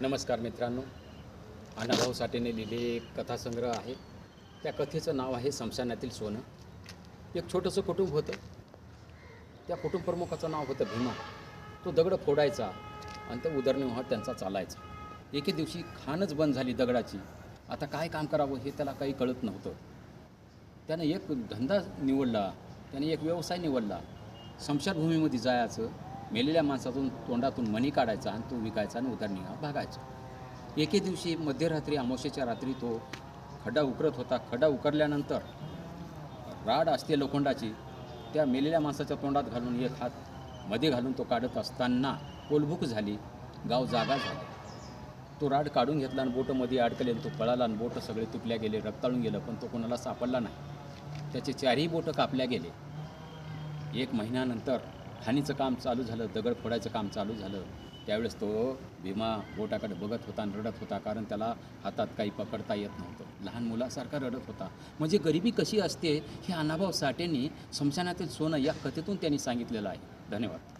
नमस्कार मित्रांनो, अण्णाभाऊ साठेने लिहिलेले एक कथासंग्रह आहे. त्या कथेचं नाव आहे स्मशानातील सोनं. एक छोटंसं कुटुंब होतं. त्या कुटुंब प्रमुखाचं नाव होतं भीमा. तो दगड फोडायचा आणि त्या उदरनिर्वाह त्यांचा चालायचा. एके दिवशी खाणच बंद झाली दगडाची. आता काय काम करावं हे त्याला काही कळत नव्हतं. त्यानं एक धंदा निवडला, त्याने एक व्यवसाय निवडला. स्मशानभूमीमध्ये जायचं, मेलेल्या माणसातून तोंडातून मणी काढायचा आणि तो विकायचा आणि उदरनिर्वाह भागायचा. एके दिवशी मध्यरात्री अमावस्येच्या रात्री तो खड्डा उकरत होता. खड्डा उकरल्यानंतर राड असते लोखंडाची, त्या मेलेल्या माणसाच्या तोंडात घालून एक हात मध्ये घालून तो काढत असताना कोलभूक झाली. गाव जागा झाला. तो राड काढून घेतला आणि बोटमध्ये अडकले. तो पळाला आणि बोटं सगळे तुटल्या गेले, रक्ताळून गेलं, पण तो कोणाला सापडला नाही. त्याचे चारही बोटं कापल्या गेले. एक महिन्यानंतर खाणीचं काम चालू झालं, दगड फोडायचं काम चालू झालं. त्यावेळेस तो भीमा बोटाकडे बघत होता आणि रडत होता, कारण त्याला हातात काही पकडता येत नव्हतं. लहान मुलासारखा रडत होता. म्हणजे गरिबी कशी असते हे अण्णाभाऊ साठेंनी स्मशानातील सोनं या कथेतून त्यांनी सांगितलेलं आहे. धन्यवाद.